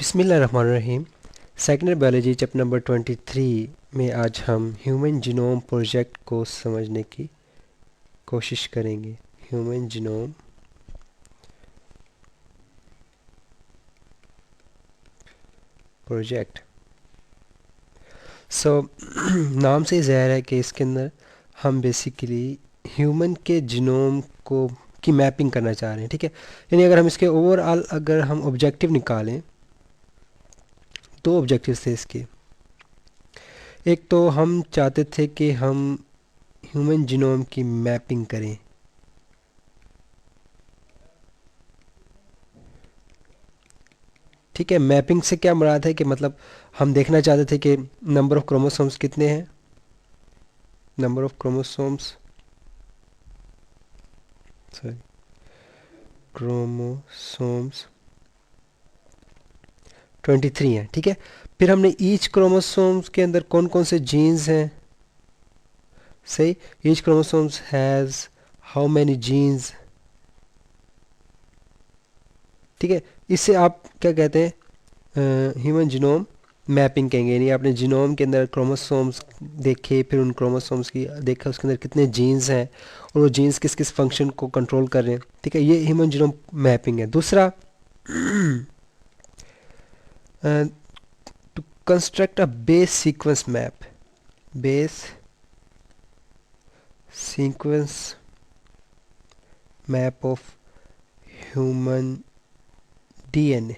बिस्मिल्लाहिर्रहमानिर्रहीम। Secondary biology chapter number 23 में आज हम ह्यूमन जीनोम प्रोजेक्ट को समझने की कोशिश करेंगे। Human genome project. नाम से ही ज़ाहिर है कि इसके अंदर हम बेसिकली ह्यूमन के जीनोम को की मैपिंग करना चाह रहे हैं। ठीक है, यानी अगर हम इसके ओवरऑल अगर हम ऑब्जेक्टिव निकालें, दो ऑब्जेक्टिव थे इसके। एक तो हम चाहते थे कि हम ह्यूमन जीनोम की मैपिंग करें। ठीक है, मैपिंग से क्या मुराद है कि मतलब हम देखना चाहते थे कि नंबर ऑफ क्रोमोसोम्स कितने हैं। Number of chromosomes sorry chromosomes 23 हैं। ठीक है, फिर हमने ईच क्रोमोसोम्स के अंदर कौन कौन से जीन्स हैं। सही, each chromosomes has how many genes. ठीक है, इससे आप क्या कहते हैं, ह्यूमन जीनोम मैपिंग कहेंगे। यानी आपने जीनोम के अंदर क्रोमोसोम्स देखे, फिर उन क्रोमोसोम्स की देखा उसके अंदर कितने जीन्स हैं और वो जीन्स किस किस फंक्शन को कंट्रोल कर रहे हैं। ठीक है, ये ह्यूमन जीनोम मैपिंग है। दूसरा, to construct a base sequence map. Base sequence map of human DNA.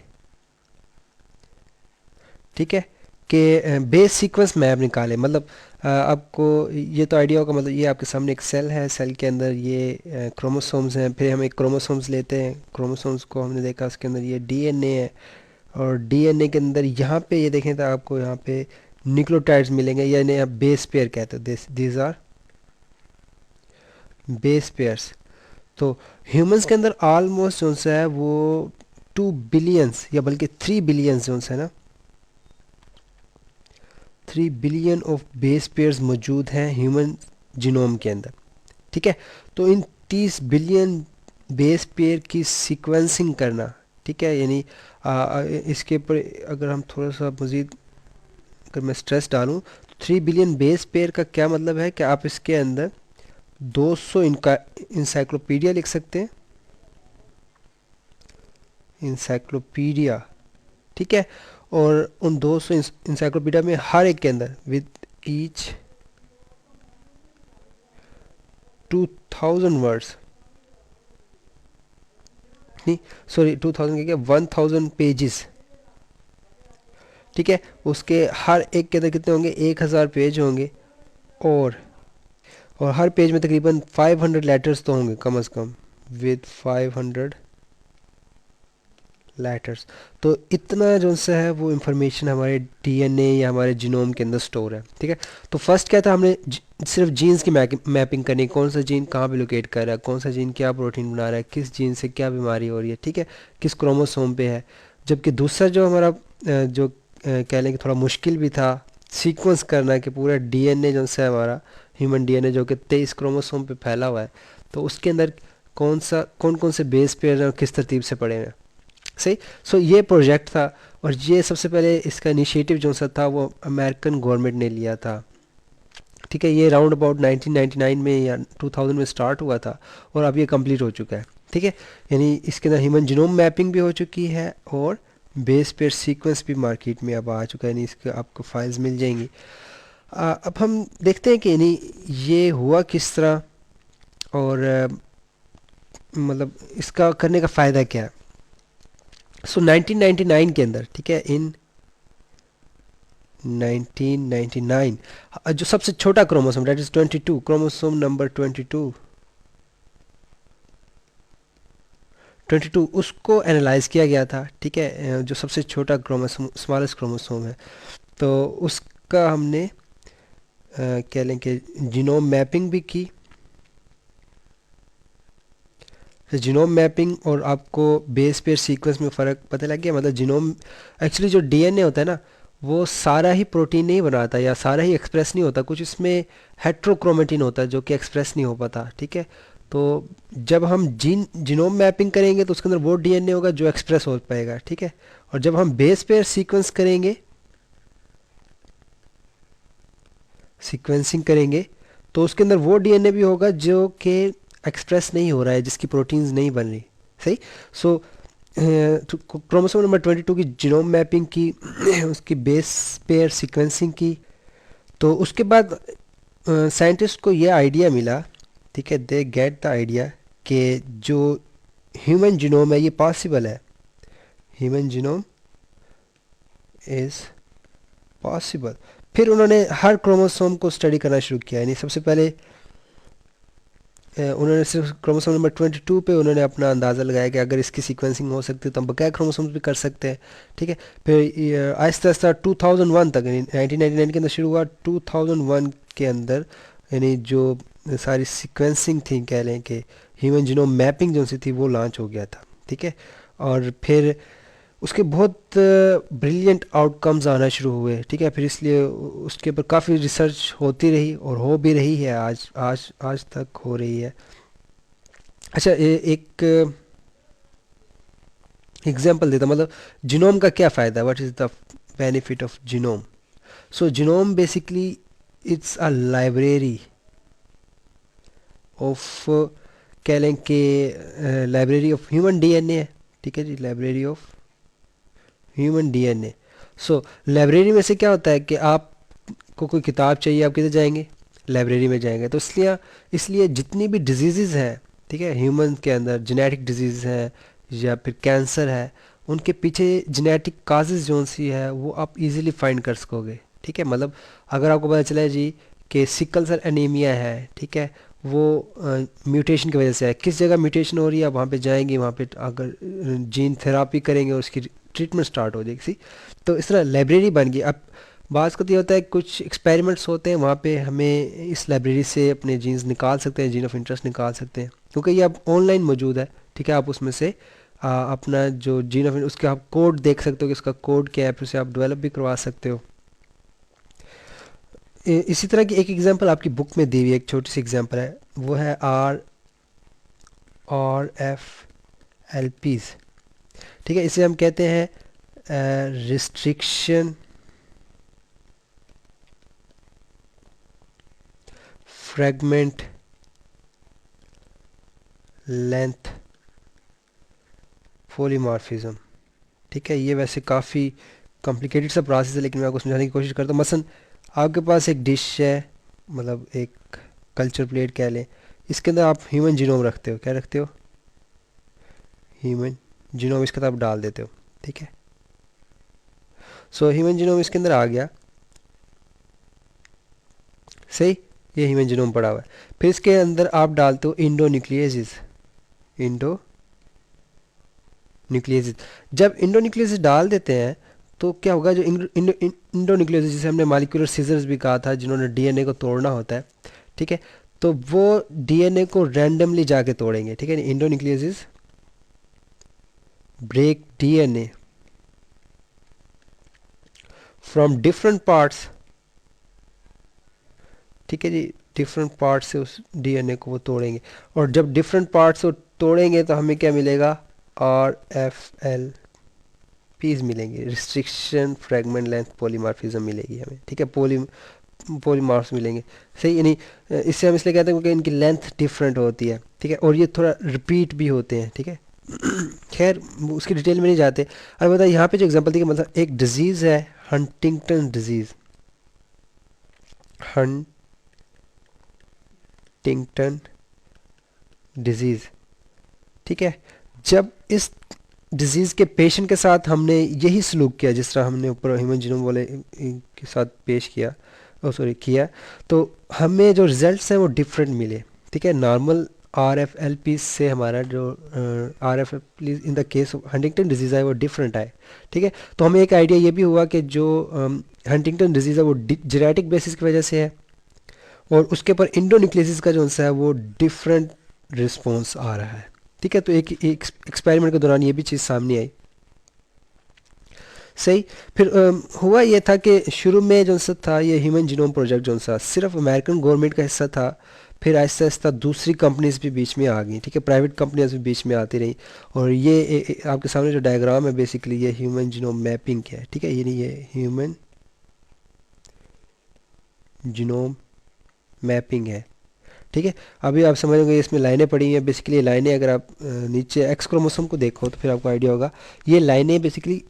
ठीक है, कि बेस सीक्वेंस मैप निकाले। मतलब आपको ये तो आइडिया होगा, मतलब ये आपके सामने एक सेल है, सेल के अंदर ये क्रोमोसोम्स हैं। फिर हम एक क्रोमोसोम्स लेते हैं, क्रोमोसोम्स को हमने देखा उसके अंदर ये डीएनए है, और डीएनए के अंदर यहाँ पे ये देखें तो आपको यहाँ पे न्यूक्लियोटाइड्स मिलेंगे, यानी आप बेस पेयर कहते हो। These are base pairs. तो ह्यूमंस के अंदर ऑलमोस्ट जो सा है वो 2 बिलियंस या बल्कि 3 बिलियंस जो है ना, 3 बिलियन ऑफ बेस पेयर्स मौजूद हैं ह्यूमन जीनोम के अंदर। ठीक है, तो इन 30 बिलियन बेस पेयर की सीक्वेंसिंग करना, ठीक है, यानी इसके ऊपर अगर हम थोड़ा सा मज़ीद अगर मैं स्ट्रेस डालूं तो 3 बिलियन बेस पेयर का क्या मतलब है कि आप इसके अंदर 200 इनका इंसाइक्लोपीडिया लिख सकते हैं। इंसाइक्लोपीडिया, ठीक है, और उन 200 इंसाइक्लोपीडिया में हर एक के अंदर विद ईच 2000 वर्ड्स, नहीं सॉरी 2000 के क्या 1000 पेजेस। ठीक है, उसके हर एक के अंदर कितने होंगे, 1000 पेज होंगे, और हर पेज में तकरीबन 500 लेटर्स तो होंगे कम से कम, विद 500 लेटर्स। तो इतना जो सा है वो इंफॉर्मेशन हमारे डीएनए या हमारे जीनोम के अंदर स्टोर है। ठीक है, तो फर्स्ट क्या था, हमने सिर्फ जीन्स की मैपिंग करनी, कौन सा जीन कहाँ पे लोकेट कर रहा है, कौन सा जीन क्या प्रोटीन बना रहा है, किस जीन से क्या बीमारी हो रही है। ठीक है, किस क्रोमोसोम पे है। जबकि दूसरा जो हमारा जो कह लें कि थोड़ा मुश्किल भी था सीक्वेंस करना, कि पूरा डीएनए जो सा है हमारा ह्यूमन डीएनए जो कि 23 क्रोमोसोम पे फैला हुआ है, तो उसके अंदर कौन कौन से बेस पेयर हैं और किस तरतीब से पड़े हैं। सही, ये प्रोजेक्ट था, और ये सबसे पहले इसका इनिशिएटिव जो सा था वो अमेरिकन गवर्नमेंट ने लिया था। ठीक है, ये राउंड अबाउट 1999 में या 2000 में स्टार्ट हुआ था, और अब ये कंप्लीट हो चुका है। ठीक है, यानी इसके अंदर ह्यूमन जीनोम मैपिंग भी हो चुकी है और बेस पेयर सीक्वेंस भी मार्केट में अब आ चुका है, यानी इसके आपको फाइल्स मिल जाएंगी। अब हम देखते हैं कि यानी ये हुआ किस तरह, और मतलब इसका करने का फ़ायदा क्या है। 1999 के अंदर, ठीक है, इन 1999 जो सबसे छोटा chromosome that is 22, chromosome number 22 उसको एनालाइज किया गया था। ठीक है, जो सबसे छोटा क्रोमोसोम स्मॉलेस्ट क्रोमोसोम है, तो उसका हमने कह लें कि जीनोम मैपिंग भी की। जीनोम मैपिंग और आपको बेस पेयर सीक्वेंस में फ़र्क पता लग गया। मतलब जीनोम एक्चुअली जो डीएनए होता है ना, वो सारा ही प्रोटीन नहीं बनाता या सारा ही एक्सप्रेस नहीं होता, कुछ इसमें हेट्रोक्रोमेटिन होता है जो कि एक्सप्रेस नहीं हो पाता। ठीक है, तो जब हम जीनोम मैपिंग करेंगे तो उसके अंदर वो डीएनए होगा जो एक्सप्रेस हो पाएगा, ठीक है। और जब हम बेस पेयर सीक्वेंसिंग करेंगे तो उसके अंदर वो डीएनए भी होगा जो कि एक्सप्रेस नहीं हो रहा है, जिसकी प्रोटीन्स नहीं बन रही, सही। सो क्रोमोसोम नंबर 22 की जीनोम मैपिंग की उसकी बेस पेयर सीक्वेंसिंग की। तो उसके बाद साइंटिस्ट को ये आइडिया मिला, ठीक है, दे गेट द आइडिया कि जो ह्यूमन जीनोम है ये पॉसिबल है, ह्यूमन जीनोम इज़ पॉसिबल। फिर उन्होंने हर क्रोमोसोम को स्टडी करना शुरू किया, यानी सबसे पहले उन्होंने सिर्फ क्रोमोसोम नंबर 22 पे उन्होंने अपना अंदाज़ा लगाया कि अगर इसकी सीक्वेंसिंग हो सकती है तो हम बकाया क्रोमोसोम्स भी कर सकते हैं, ठीक है। फिर आहिस्ता आहिस्ता 2001 तक, यानी 1999 के अंदर शुरू हुआ, 2001 के अंदर यानी जो सारी सीक्वेंसिंग थी, कह लें कि ह्यूमन जीनोम मैपिंग जो सी थी वो लॉन्च हो गया था, ठीक है। और फिर उसके बहुत ब्रिलियंट आउटकम्स आना शुरू हुए, ठीक है। फिर इसलिए उसके ऊपर काफ़ी रिसर्च होती रही और हो भी रही है, आज आज आज तक हो रही है। अच्छा, एक एग्जांपल देता, मतलब जीनोम का क्या फ़ायदा, what is the benefit of genome. So genome basically it's a library of, कह लें कि लाइब्रेरी ऑफ ह्यूमन डीएनए है, ठीक है जी, library of human DNA. So library में से क्या होता है कि आपको कोई किताब चाहिए, आप किधर जाएंगे, लाइब्रेरी में जाएंगे। तो इसलिए इसलिए जितनी भी डिजीज़ हैं, ठीक है, ह्यूमन के अंदर जेनेटिक डिजीज़ हैं या फिर कैंसर है, उनके पीछे जेनेटिक काजेज़ जो सी है वो आप इजीली फाइंड कर सकोगे, ठीक है। मतलब अगर आपको पता चला जी कि सिकल सेल एनीमिया है, ठीक है, वो म्यूटेशन की वजह से है, किस जगह म्यूटेशन हो रही है, आप वहाँ पे जाएंगे, वहाँ पे अगर जीन थेरापी करेंगे और उसकी ट्रीटमेंट स्टार्ट हो जाएगी, सी। तो इस तरह लाइब्रेरी बन गई। अब बात का तो ये होता है कुछ एक्सपेरिमेंट्स होते हैं, वहाँ पे हमें इस लाइब्रेरी से अपने जीन्स निकाल सकते हैं, जीन ऑफ इंटरेस्ट निकाल सकते हैं, क्योंकि ये अब ऑनलाइन मौजूद है, ठीक है। आप उसमें से अपना जो जीन ऑफ उसके आप कोड देख सकते हो कि उसका कोड क्या है, फिर उसे आप डेवलप भी करवा सकते हो। इसी तरह की एक एग्जांपल आपकी बुक में दी हुई है, एक छोटी सी एग्जांपल है, वो है RFLPs, ठीक है। इसे हम कहते हैं रिस्ट्रिक्शन फ्रेगमेंट लेंथ पॉलीमॉर्फिज्म, ठीक है। ये वैसे काफ़ी कॉम्प्लिकेटेड सा प्रोसेस है, लेकिन मैं आपको समझाने की कोशिश करता हूँ। मसलन आपके पास एक डिश है, मतलब एक कल्चर प्लेट कह लें, इसके अंदर आप ह्यूमन जीनोम रखते हो, क्या रखते हो, ह्यूमन जीनोम इसके अंदर आप डाल देते हो, ठीक है। सो ह्यूमन जीनोम इसके अंदर आ गया, सही, ये ह्यूमन जीनोम पड़ा हुआ है। फिर इसके अंदर आप डालते हो इंडोन्यूक्लियसिस, इंडो न्यूक्लियसिस। जब इंडोन्यूक्लियसिस डाल देते हैं तो क्या होगा, जो इंडोन्यूक्लियसिस जिसे हमने मॉलिक्यूलर सीजर्स भी कहा था, जिन्होंने डीएनए को तोड़ना होता है, ठीक है, तो वो डीएनए को रैंडमली जाके तोड़ेंगे, ठीक है। Endonucleases break DNA from different parts, ठीक है जी, डिफरेंट पार्ट्स से उस डीएनए को वो तोड़ेंगे। और जब डिफरेंट पार्ट्स को तोड़ेंगे तो हमें क्या मिलेगा, RFLPs मिलेंगे, रिस्ट्रिक्शन फ्रेगमेंट लेंथ पॉलीमॉर्फिज्म मिलेगी हमें, ठीक है, पॉलीमॉर्फ्स मिलेंगे, सही। यानी इससे हम इसलिए कहते हैं क्योंकि इनकी लेंथ डिफरेंट होती है, ठीक है, और ये थोड़ा रिपीट भी होते हैं, ठीक है। खैर उसकी डिटेल में नहीं जाते। अब बताइए यहाँ पे जो एग्जांपल दी कि मतलब एक डिजीज़ है हंटिंगटन डिजीज़, हंटिंगटन डिजीज़, ठीक है। जब इस डिजीज़ के पेशेंट के साथ हमने यही सलूक किया जिस तरह हमने ऊपर ह्यूमन जीनोम वाले के साथ पेश किया, ओ सॉरी किया, तो हमें जो रिजल्ट्स हैं वो डिफरेंट मिले, ठीक है। नॉर्मल RFLP से हमारा जो RFLP in the case of Huntington disease है वो डिफरेंट आए, ठीक है। तो हमें एक आइडिया ये भी हुआ कि जो हंटिंगटन डिजीज़ है वो जेनेटिक बेसिस की वजह से है, और उसके ऊपर इंडोन्यूक्लियसिस का जो है वो डिफरेंट रिस्पॉन्स आ रहा है, ठीक है। तो एक एक्सपेरिमेंट के दौरान ये भी चीज़ सामने आई, सही। फिर हुआ ये था कि शुरू में जो सा था ये ह्यूमन जीनोम प्रोजेक्ट जो सा सिर्फ अमेरिकन गवर्नमेंट का हिस्सा था। फिर आहिस्ता आहिस्ता दूसरी कंपनीज भी बीच में आ गई, ठीक है, प्राइवेट कंपनियां भी बीच में आती रही। और ये आपके सामने जो डायग्राम है बेसिकली ये ह्यूमन जीनोम मैपिंग है, ठीक है, ये नहीं, ये ह्यूमन जीनोम मैपिंग है, ठीक है। अभी आप समझोगे इसमें लाइनें पड़ी हैं, बेसिकली ये लाइनें अगर आप नीचे एक्स क्रोमोसोम को देखो तो फिर आपको आइडिया होगा। ये लाइनें बेसिकली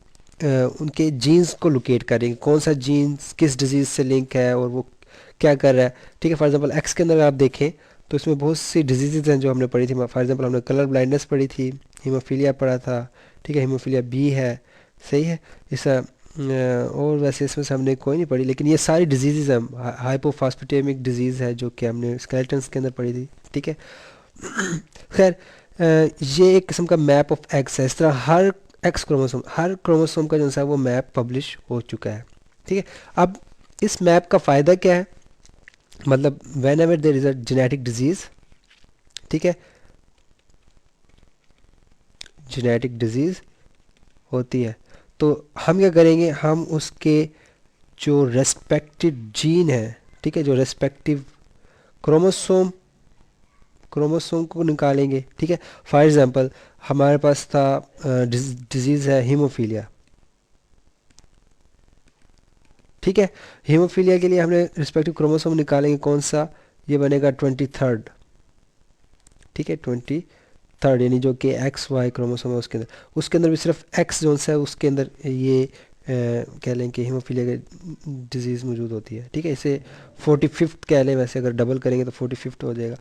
उनके जीन्स को लोकेट करेंगे, कौन सा जीन्स किस डिजीज़ से लिंक है और वो क्या कर रहा है, ठीक है। फॉर एग्जांपल एक्स के अंदर आप देखें तो इसमें बहुत सी डिजीज़ हैं जो हमने पढ़ी थी। फॉर एग्जांपल हमने कलर ब्लाइंडनेस पढ़ी थी, हीमोफीलिया पढ़ा था, ठीक है, हीमोफीलिया बी है, सही है। इस और वैसे इसमें से हमने कोई नहीं पढ़ी, लेकिन ये सारी डिजीज़ हैं। हाइपोफास्फेटेमिक डिजीज़ है जो कि हमने स्केलेटन्स के अंदर पढ़ी थी, ठीक है। खैर ये एक किस्म का मैप ऑफ एक्स है। इस तरह हर एक्स क्रोमोसोम, हर क्रोमोसोम का जो है वो मैप पब्लिश हो चुका है, ठीक है। अब इस मैप का फ़ायदा क्या है, मतलब whenever there is a genetic disease, ठीक है, जेनेटिक डिजीज़ होती है तो हम क्या करेंगे, हम उसके जो रेस्पेक्टिव जीन है, ठीक है, जो रेस्पेक्टिव क्रोमोसोम क्रोमोसोम को निकालेंगे, ठीक है। फॉर एग्जांपल हमारे पास था डिजीज़ है हीमोफीलिया, ठीक है। हीमोफीलिया के लिए हमने रिस्पेक्टिव क्रोमोसोम निकालेंगे, कौन सा, ये बनेगा 23rd, ठीक है, 23rd, यानी जो कि एक्स वाई क्रोमोसोम है उसके अंदर भी सिर्फ एक्स जोन सा है, उसके अंदर ये कह लें कि हीमोफीलिया की डिजीज़ मौजूद होती है, ठीक है। इसे 45th कह लें, वैसे अगर डबल करेंगे तो 45th हो जाएगा।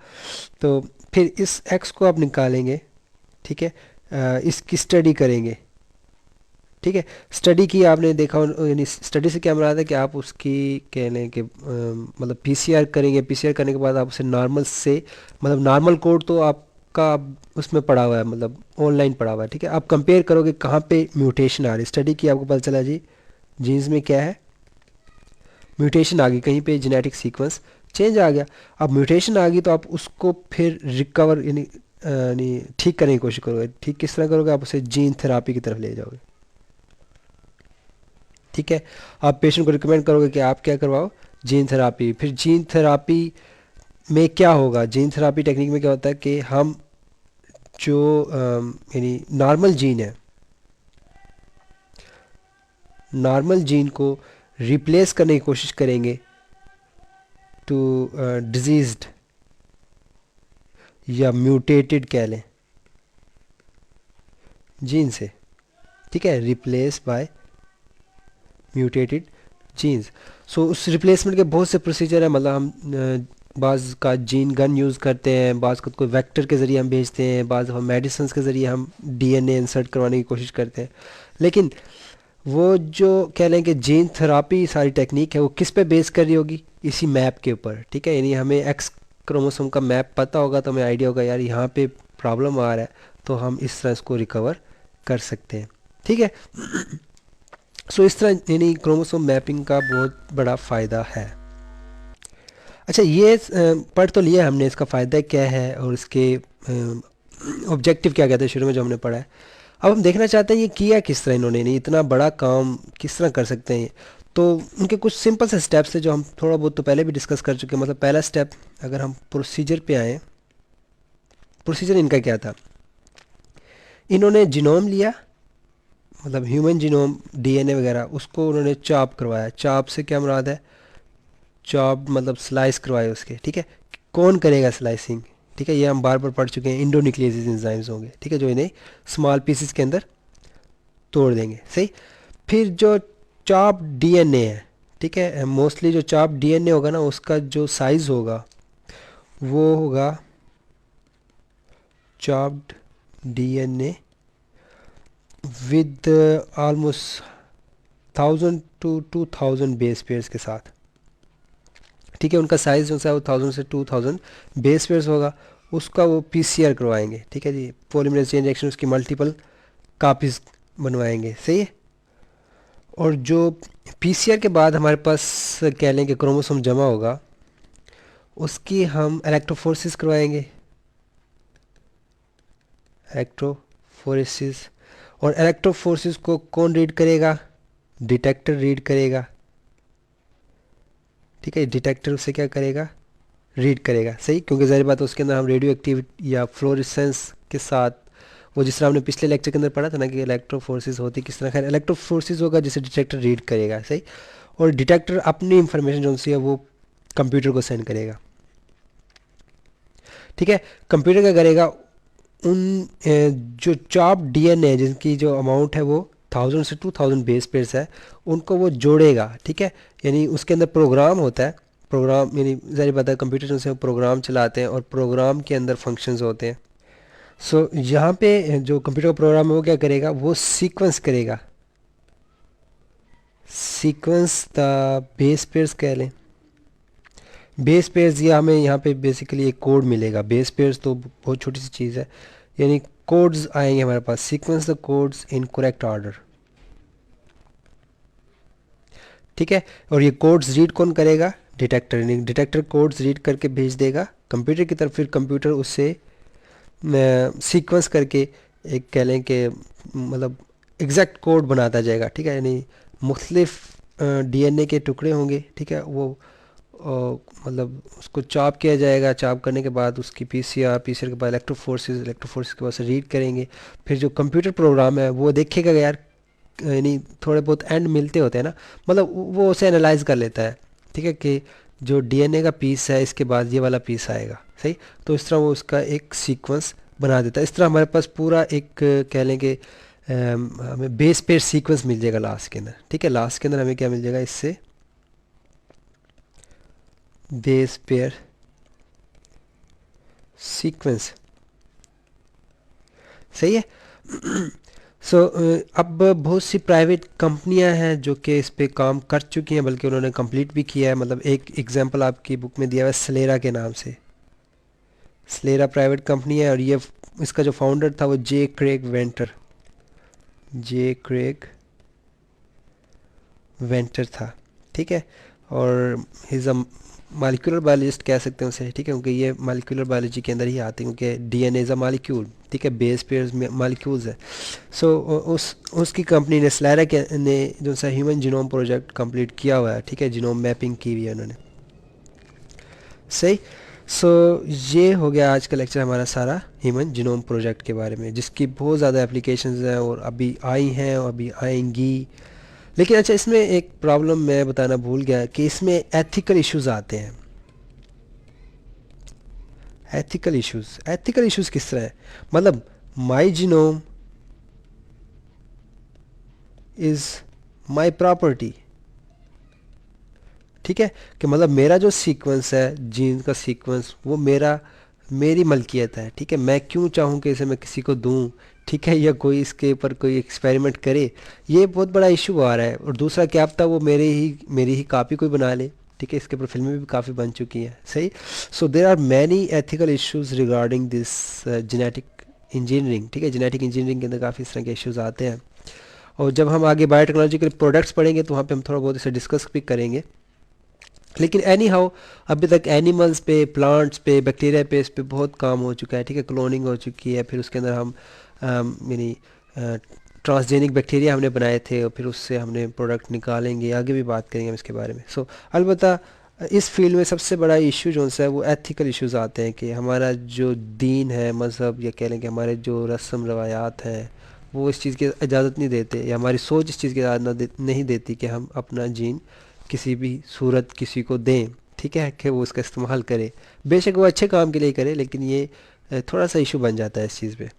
तो फिर इस एक्स को आप निकालेंगे, ठीक है, इसकी स्टडी करेंगे, ठीक है। स्टडी की आपने देखा यानी स्टडी से क्या मुराद है कि आप उसकी कह लें कि मतलब पीसीआर करेंगे, पीसीआर करने के बाद आप उसे नॉर्मल से, मतलब नॉर्मल कोड तो आपका उसमें पड़ा हुआ है, मतलब ऑनलाइन पड़ा हुआ है, ठीक है। आप कंपेयर करोगे कहाँ पे म्यूटेशन आ रही है, स्टडी की आपको पता चला जी जीन्स में क्या है, म्यूटेशन आ गई, कहीं पे जेनेटिक सीक्वेंस चेंज आ गया। अब म्यूटेशन आ गई तो आप उसको फिर रिकवर यानी ठीक करने की कोशिश करोगे। ठीक किस तरह करोगे, आप उसे जीन थेरापी की तरफ ले जाओगे, ठीक है। आप पेशेंट को रिकमेंड करोगे कि आप क्या करवाओ, जीन थेरापी। फिर जीन थेरापी में क्या होगा, जीन थेरापी टेक्निक में क्या होता है कि हम जो यानी नॉर्मल जीन है, नॉर्मल जीन को रिप्लेस करने की कोशिश करेंगे टू डिजीज्ड या म्यूटेटेड कह लें जीन से, ठीक है, रिप्लेस बाय म्यूटेटेड जीन्स। सो उस रिप्लेसमेंट के बहुत से प्रोसीजर है, मतलब हम बाज़ का जीन गन यूज़ करते हैं, बाज़ खुद को वेक्टर के ज़रिए हम भेजते हैं, बाज़ हम मेडिसिन के ज़रिए हम डीएनए इंसर्ट करवाने की कोशिश करते हैं। लेकिन वो जो कह लें कि जीन थेरापी सारी टेक्निक है वो किस पे बेस कर रही होगी, इसी मैप के ऊपर, ठीक है। यानी हमें एक्स क्रोमोसोम का मैप पता होगा तो हमें आइडिया होगा यार यहाँ पे प्रॉब्लम आ रहा है, तो हम इस तरह इसको रिकवर कर सकते हैं, ठीक है। सो इस तरह यानी क्रोमोसोम मैपिंग का बहुत बड़ा फ़ायदा है। अच्छा ये पढ़ तो लिया हमने, इसका फ़ायदा क्या है और इसके ऑब्जेक्टिव क्या कहते हैं शुरू में जो हमने पढ़ा है। अब हम देखना चाहते हैं ये किया किस तरह इन्होंने, नहीं इतना बड़ा काम किस तरह कर सकते हैं। तो उनके कुछ सिंपल से स्टेप्स है जो हम थोड़ा बहुत तो पहले भी डिस्कस कर चुके हैं। मतलब पहला स्टेप, अगर हम प्रोसीजर पे आएँ, प्रोसीजर इनका क्या था, इन्होंने जीनोम लिया, मतलब ह्यूमन जीनोम डीएनए वगैरह, उसको उन्होंने चॉप करवाया। चॉप से क्या मुराद है, चॉप मतलब स्लाइस करवाए उसके, ठीक है। कौन करेगा स्लाइसिंग, ठीक है, ये हम बार बार पढ़ चुके हैं, इंडोन्यूक्लियेसिस एंजाइम्स होंगे, ठीक है, जो इन्हें स्मॉल पीसेस के अंदर तोड़ देंगे, सही। फिर जो चॉप डीएनए है, ठीक है, मोस्टली जो चॉप डीएनए होगा ना उसका जो साइज़ होगा वो होगा chopped DNA with almost 1000 to 2000 base pairs के साथ, ठीक है। उनका साइज़ जो सा है वो 1000 से 2000 बेस पेयर्स होगा, उसका वो पीसीआर करवाएंगे, ठीक है जी, पॉलीमरेज चेन रिएक्शन, उसकी मल्टीपल कापीज़ बनवाएंगे, सही है। और जो पीसीआर के बाद हमारे पास कह लें कि क्रोमोसोम जमा होगा, उसकी हम इलेक्ट्रोफोरेसिस करवाएंगे, इलेक्ट्रोफोरेसिस। और इलेक्ट्रोफोरेसिस को कौन रीड करेगा, डिटेक्टर रीड करेगा, ठीक है। डिटेक्टर उसे क्या करेगा, रीड करेगा, सही, क्योंकि ज़ाहिर बात है उसके अंदर हम रेडियो एक्टिविटी या फ्लोरेसेंस के साथ, वो जिस तरह हमने पिछले लेक्चर के अंदर पढ़ा था ना कि इलेक्ट्रो फोर्सेज होती किस तरह, खैर इलेक्ट्रो फोर्सेज होगा जिसे डिटेक्टर रीड करेगा, सही, और डिटेक्टर अपनी इंफॉर्मेशन जो सी है वो कंप्यूटर को सेंड करेगा, ठीक है। कंप्यूटर क्या करेगा, उन जो चॉप डीएनए जिनकी जो अमाउंट है वो 1000 से 2000 बेस पेयर्स है, उनको वो जोड़ेगा, ठीक है। यानी उसके अंदर प्रोग्राम होता है, प्रोग्राम यानी ज़ाहिर बात है कंप्यूटर से वो प्रोग्राम चलाते हैं और प्रोग्राम के अंदर फंक्शंस होते हैं। सो यहाँ पे जो कंप्यूटर का प्रोग्राम है वो क्या करेगा, वो सीक्वेंस करेगा, सीक्वेंस द बेस पेयर्स कह लें, बेस पेयर्स, ये हमें यहाँ पे बेसिकली एक कोड मिलेगा। बेस पेयर्स तो बहुत छोटी सी चीज़ है, यानी कोड्स आएंगे हमारे पास, sequence the codes in correct order, ठीक है। और ये कोड्स रीड कौन करेगा, डिटेक्टर, यानी डिटेक्टर कोड्स रीड करके भेज देगा कंप्यूटर की तरफ, फिर कंप्यूटर उससे सीक्वेंस करके एक कह लें कि मतलब एग्जैक्ट कोड बनाता जाएगा, ठीक है। यानी मुख्तलिफ डीएनए के टुकड़े होंगे, ठीक है, वो मतलब उसको चॉप किया जाएगा, चॉप करने के बाद उसकी पीसीआर के बाद इलेक्ट्रो फोर्सेस के बाद से रीड करेंगे, फिर जो कंप्यूटर प्रोग्राम है वो देखेगा कि यार यानी थोड़े बहुत एंड मिलते होते हैं ना, मतलब वो उसे एनालाइज कर लेता है, ठीक है, कि जो डीएनए का पीस है इसके बाद ये वाला पीस आएगा, सही। तो इस तरह वो उसका एक सीक्वेंस बना देता है। इस तरह हमारे पास पूरा एक कह लें कि हमें बेस पेयर सीक्वेंस मिल जाएगा लास्ट के अंदर, ठीक है। लास्ट के अंदर हमें क्या मिल जाएगा इससे, बेस पेयर सीक्वेंस, सही है। सो अब बहुत सी प्राइवेट कंपनियां हैं जो कि इस पे काम कर चुकी हैं, बल्कि उन्होंने कंप्लीट भी किया है। मतलब एक एग्जांपल आपकी बुक में दिया हुआ है स्लेरा के नाम से, स्लेरा प्राइवेट कंपनी है और ये इसका जो फाउंडर था वो जे क्रेग वेंटर, जे क्रेग वेंटर था, ठीक है। और हिज अ मालिक्यूलर बायोलॉजिस्ट कह सकते हैं उसे, ठीक है, क्योंकि ये मालिक्यूलर बायोलॉजी के अंदर ही आते हैं, क्योंकि डीएनए इज़ अ मालिक्यूल, ठीक है, बेस पेयर्स मालिक्यूल्स है। सो उसकी कंपनी ने स्लेरा के ने जो सा ह्यूमन जीनोम प्रोजेक्ट कंप्लीट किया हुआ है, ठीक है, जीनोम मैपिंग की हुई है उन्होंने, सही। सो ये हो गया आज का लेक्चर हमारा सारा ह्यूमन जीनोम प्रोजेक्ट के बारे में, जिसकी बहुत ज़्यादा एप्लीकेशंस हैं और अभी आई हैं और अभी आएंगी। लेकिन अच्छा, इसमें एक प्रॉब्लम मैं बताना भूल गया कि इसमें एथिकल इश्यूज आते हैं। एथिकल इश्यूज किस तरह है, मतलब माई जीनोम इज़ माई प्रॉपर्टी, ठीक है, कि मतलब मेरा जो सीक्वेंस है, जीन का सीक्वेंस, वो मेरी मलकियत है, ठीक है। मैं क्यों चाहूँ कि इसे मैं किसी को दूँ, ठीक है, या कोई इसके ऊपर कोई एक्सपेरिमेंट करे, ये बहुत बड़ा इशू आ रहा है। और दूसरा क्या पता वो मेरी ही कॉपी कोई बना ले, ठीक है, इसके ऊपर फिल्में भी काफ़ी बन चुकी हैं, सही। So there are many ethical issues regarding this genetic engineering, ठीक है, जेनेटिक इंजीनियरिंग के अंदर काफ़ी इस तरह के इश्यूज आते हैं। और जब हम आगे बायोटेक्नोलॉजिकल प्रोडक्ट्स पढ़ेंगे तो वहाँ पे हम थोड़ा बहुत इसे डिस्कस भी करेंगे। लेकिन एनी हाउ अभी तक एनिमल्स पे, प्लांट्स पे, बैक्टीरिया पे, इस पे बहुत काम हो चुका है, ठीक है, क्लोनिंग हो चुकी है, फिर उसके अंदर हम यानी ट्रांसजेनिक बैक्टीरिया हमने बनाए थे और फिर उससे हमने प्रोडक्ट निकालेंगे, आगे भी बात करेंगे हम इसके बारे में। सो अलबत्ता इस फील्ड में सबसे बड़ा इशू जो है वो एथिकल इश्यूज आते हैं कि हमारा जो दीन है, मज़हब, या कह लें कि हमारे जो रस्म रवायात हैं वो इस चीज़ की इजाज़त नहीं देते, या हमारी सोच इस चीज़ की इजाज़त नहीं देती कि हम अपना जीन किसी भी सूरत किसी को दें, ठीक है, कि वो उसका इस्तेमाल करे। बेशक वो अच्छे काम के लिए करे, लेकिन ये थोड़ा सा इशू बन जाता है इस चीज़ पे,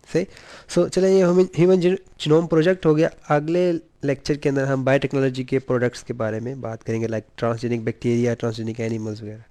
सही। सो चलें, ये ह्यूमन जीनोम प्रोजेक्ट हो गया। अगले लेक्चर के अंदर हम बायोटेक्नोलॉजी के प्रोडक्ट्स के बारे में बात करेंगे, like transgenic bacteria, transgenic animals वगैरह।